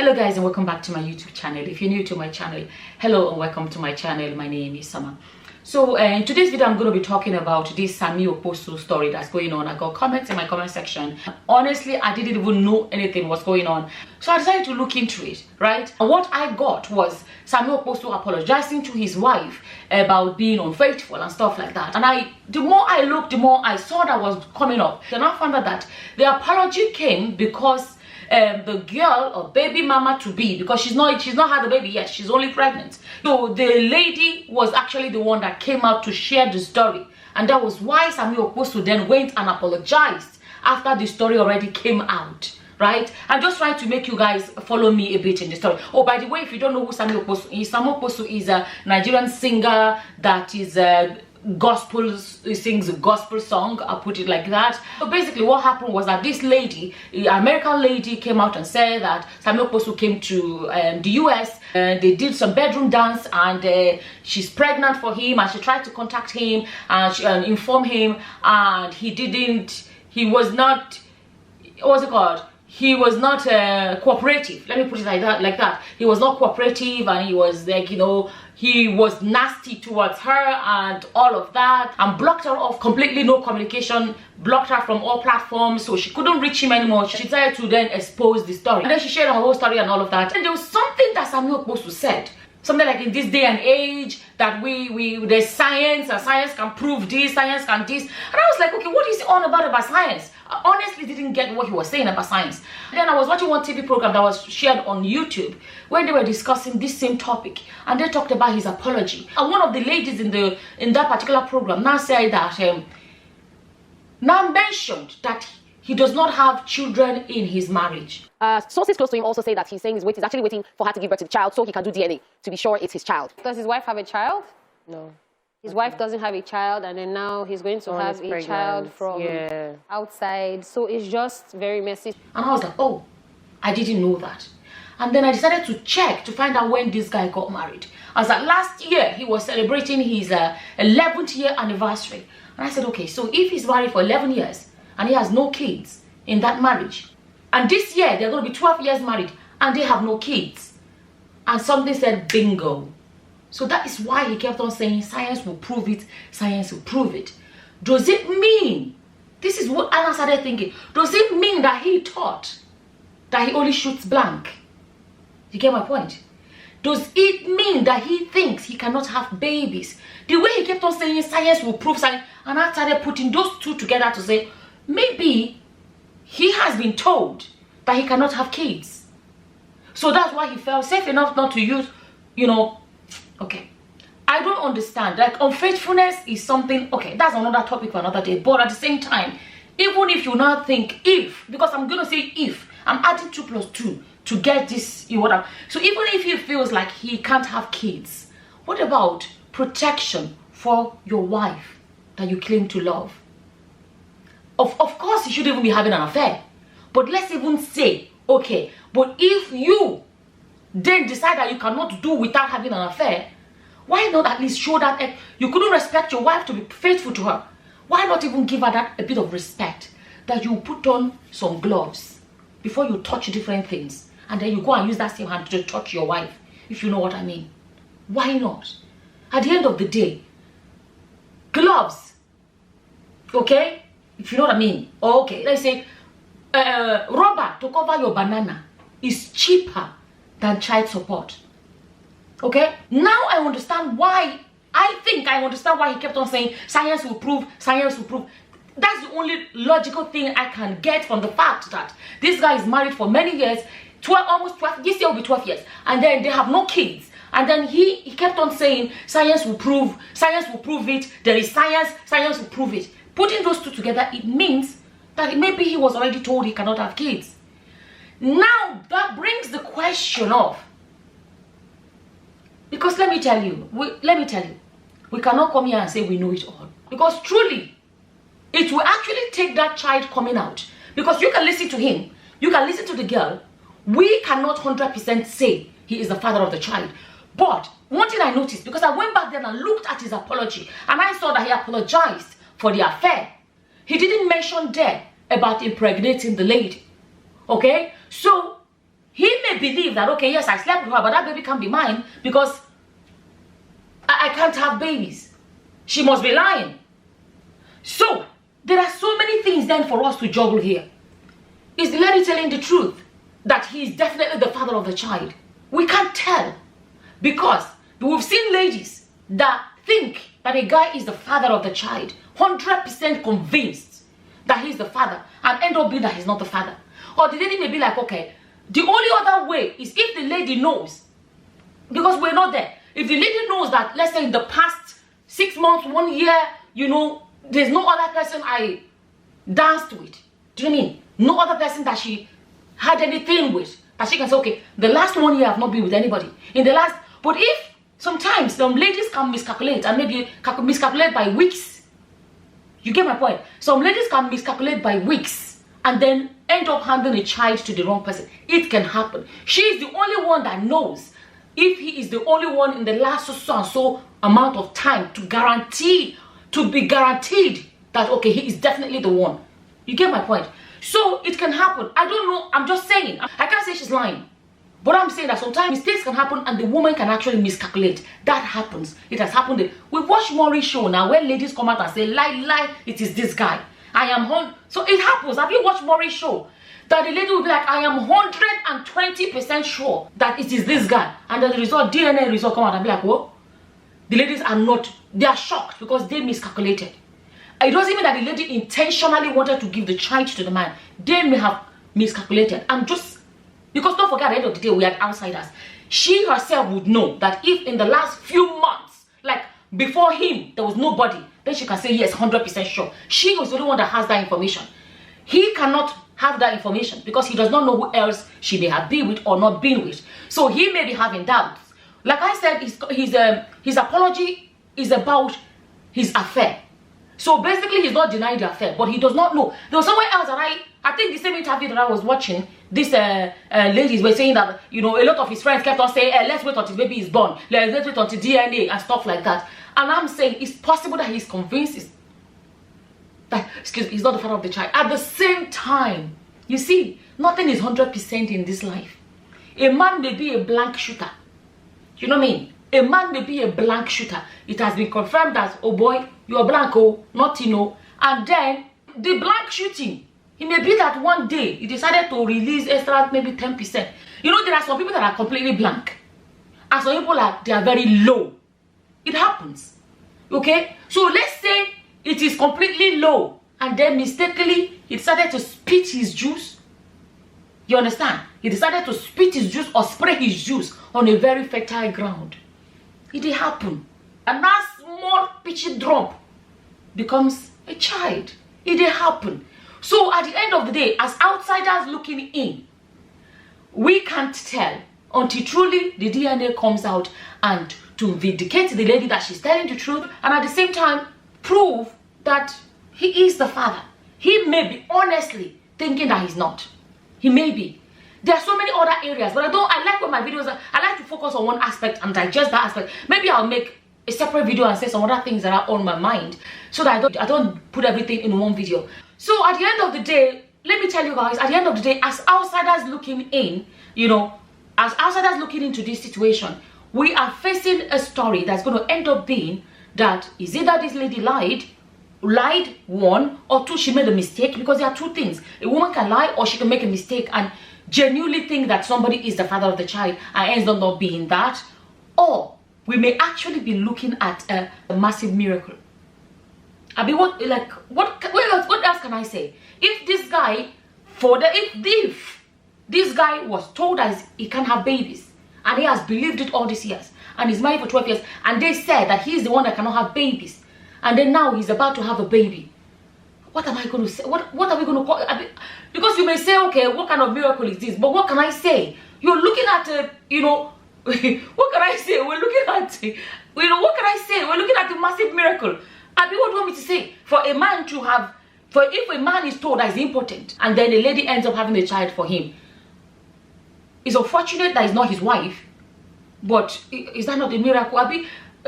Hello guys, and welcome back to my YouTube channel. If you're new to my channel, hello and welcome to my channel. My name is Sammie. So in today's video I'm going to be talking about this Sammie Okposo story that's going on. I got comments in my comment section. Honestly, I didn't even know anything was going on, so I decided to look into it, right? And what I got was Sammie Okposo apologizing to his wife about being unfaithful and stuff like that. And the more I looked, the more I saw that was coming up. Then I found out that the apology came because the girl or baby mama to be, because she's not had the baby yet, she's only pregnant. So the lady was actually the one that came out to share the story, and that was why Sammie Okposo then went and apologized after the story already came out, right? I'm just trying to make you guys follow me a bit in the story. Oh, by the way, if you don't know who Sammie Okposo is, Sammie Okposo is a Nigerian singer that is he sings a gospel song, I'll put it like that. So basically what happened was that this lady, an American lady, came out and said that Sammie Okposo came to the US, they did some bedroom dance, and she's pregnant for him, and she tried to contact him and she inform him, and he was not, what's it called, he was not cooperative. Let me put it like that. He was not cooperative, and he was like, you know, he was nasty towards her and all of that, and blocked her off completely, no communication, blocked her from all platforms, so she couldn't reach him anymore. She decided to then expose the story, and then she shared her whole story and all of that. And there was something that Sammie Okposo said, something like, in this day and age that there's science, and science can prove this, science can this. And I was like, okay, what is he on about science? I honestly didn't get what he was saying about science. And then I was watching one TV program that was shared on YouTube when they were discussing this same topic, and they talked about his apology. And one of the ladies in that particular program now said that mentioned that he does not have children in his marriage. Sources close to him also say that he's actually waiting for her to give birth to the child so he can do DNA to be sure it's his child. Does his wife have a child? No. His wife doesn't have a child, and then now he's going to have a child from outside. So it's just very messy. And I was like, oh, I didn't know that. And then I decided to check to find out when this guy got married. I was like, last year he was celebrating his 11th year anniversary. And I said, okay, so if he's married for 11 years and he has no kids in that marriage, and this year they're going to be 12 years married and they have no kids, and something said bingo. So that is why he kept on saying science will prove it, science will prove it. Does it mean, this is what Anna started thinking, does it mean that he thought that he only shoots blank? You get my point? Does it mean that he thinks he cannot have babies? The way he kept on saying science will prove science, and I started putting those two together to say, maybe he has been told that he cannot have kids. So that's why he felt safe enough not to use, you know, okay. I don't understand. Like, unfaithfulness is something, okay, that's another topic for another day. But at the same time, even if you now think if, because I'm going to say if, I'm adding 2 plus 2 to get this, you know what I'm, so even if he feels like he can't have kids, what about protection for your wife that you claim to love? Of course, you shouldn't even be having an affair. But let's even say, okay, but if you then decide that you cannot do without having an affair, why not at least show that you couldn't respect your wife to be faithful to her? Why not even give her that a bit of respect, that you put on some gloves before you touch different things, and then you go and use that same hand to touch your wife, if you know what I mean? Why not? At the end of the day, gloves, okay, if you know what I mean. Okay, let's say rubber to cover your banana is cheaper than child support. Okay, now I understand why, I understand why he kept on saying science will prove, science will prove. That's the only logical thing I can get from the fact that this guy is married for many years, almost 12, this year will be 12 years, and then they have no kids. And then he kept on saying science will prove it, there is science, science will prove it. Putting those two together, it means that maybe he was already told he cannot have kids. Now that brings the question of, because let me tell you, we cannot come here and say we know it all, because truly it will actually take that child coming out, because you can listen to him, you can listen to the girl. We cannot 100% say he is the father of the child. But one thing I noticed, because I went back then and looked at his apology, and I saw that he apologized for the affair. He didn't mention there about impregnating the lady. Okay, so he may believe that, okay, yes, I slept with her, but that baby can't be mine because I can't have babies. She must be lying. So, there are so many things then for us to juggle here. Is the lady telling the truth that he is definitely the father of the child? We can't tell, because we've seen ladies that think that a guy is the father of the child, 100% convinced that he's the father, and end up being that he's not the father. Or the lady may be like, okay, the only other way is if the lady knows, because we're not there. If the lady knows that, let's say in the past 6 months, 1 year, you know, there's no other person I danced with. Do you know what I mean? No other person that she had anything with, that she can say, okay, the last 1 year I've not been with anybody. But if sometimes some ladies can miscalculate, and maybe miscalculate by weeks. You get my point? Some ladies can miscalculate by weeks and then end up handing a child to the wrong person. It can happen. She is the only one that knows if he is the only one in the last so and so amount of time to be guaranteed that, okay, he is definitely the one. You get my point? So it can happen. I don't know. I'm just saying. I can't say she's lying. But I'm saying that sometimes mistakes can happen and the woman can actually miscalculate. That happens. It has happened. We watch Maury's show now where ladies come out and say, lie, it is this guy. I am home. So it happens. Have you watched Maury's show? That the lady will be like, I am 120% sure that it is this guy. And then the result, DNA result come out and be like, what? The ladies are not, they are shocked because they miscalculated. It doesn't mean that the lady intentionally wanted to give the child to the man. They may have miscalculated. And just, because don't forget, at the end of the day, we are outsiders. She herself would know that if in the last few months, like before him, there was nobody, then she can say, yes, 100% sure. She was the only one that has that information. He cannot have that information because he does not know who else she may have been with or not been with. So he may be having doubts. Like I said, his apology is about his affair. So basically, he's not denying the affair, but he does not know. There was somewhere else that I think the same interview that I was watching, these ladies were saying that, you know, a lot of his friends kept on saying, let's wait until baby is born. Let's wait until DNA and stuff like that. And I'm saying it's possible that he's convinced that, he's not the father of the child. At the same time, you see, nothing is 100% in this life. A man may be a blank shooter. You know what I mean? A man may be a blank shooter. It has been confirmed that, oh boy, you're blank, oh, not you know. And then the blank shooting, it may be that one day he decided to release extra maybe 10%. You know, there are some people that are completely blank, and some people they are very low. It happens. Okay? So let's say it is completely low, and then mistakenly he decided to spit his juice. You understand? He decided to spit his juice or spray his juice on a very fertile ground. It did happen. And that small pitchy drop becomes a child. It did happen. So at the end of the day, as outsiders looking in, we can't tell until truly the DNA comes out and to vindicate the lady that she's telling the truth, and at the same time prove that he is the father. He may be honestly thinking that he's not. He may be. There are so many other areas, but I like when my videos I like to focus on one aspect and digest that aspect. Maybe I'll make a separate video and say some other things that are on my mind, so that I don't put everything in one video. So at the end of the day, let me tell you guys, at the end of the day, as outsiders looking in, you know, as outsiders looking into this situation, we are facing a story that's going to end up being that is either this lady lied, one, or two, she made a mistake, because there are two things. A woman can lie or she can make a mistake and genuinely think that somebody is the father of the child and ends up not being that. Or we may actually be looking at a massive miracle. I mean, what else can I say? If this guy, if this guy was told that he can't have babies, and he has believed it all these years, and he's married for 12 years, and they said that he's the one that cannot have babies, and then now he's about to have a baby, what am I going to say? What are we going to call? Because you may say, okay, what kind of miracle is this? But what can I say? You're looking at, you know, what can I say? We're looking at, you know, what can I say? We're looking at a massive miracle. What do you want me to say? For a man to have, if a man is told that he's impotent, and then a lady ends up having a child for him, it's unfortunate that it's not his wife, but is that not a miracle?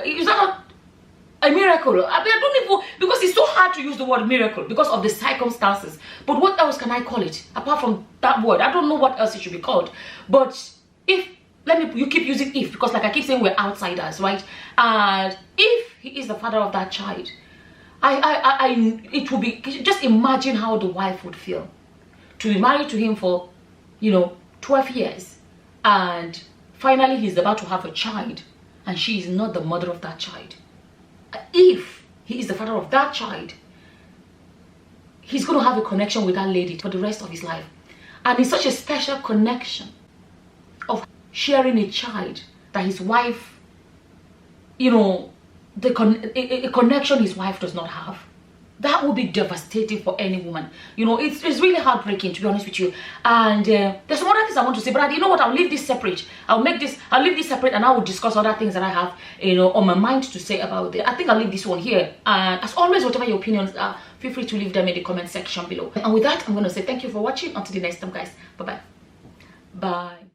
Is that not, a miracle. I mean, I don't even, because it's so hard to use the word miracle because of the circumstances. But what else can I call it apart from that word? I don't know what else it should be called. But if, you keep using if, because like I keep saying, we're outsiders, right? And if he is the father of that child, it would be, just imagine how the wife would feel to be married to him for, 12 years, and finally he's about to have a child, and she is not the mother of that child. If he is the father of that child, he's going to have a connection with that lady for the rest of his life. And it's such a special connection of sharing a child that his wife, a connection his wife does not have. That would be devastating for any woman. It's really heartbreaking, to be honest with you. And there's some other things I want to say, but you know what? I'll leave this separate. I'll leave this separate, and I will discuss other things that I have, on my mind to say about it. I think I'll leave this one here. And as always, whatever your opinions are, feel free to leave them in the comment section below. And with that, I'm going to say thank you for watching. Until the next time, guys. Bye-bye. Bye.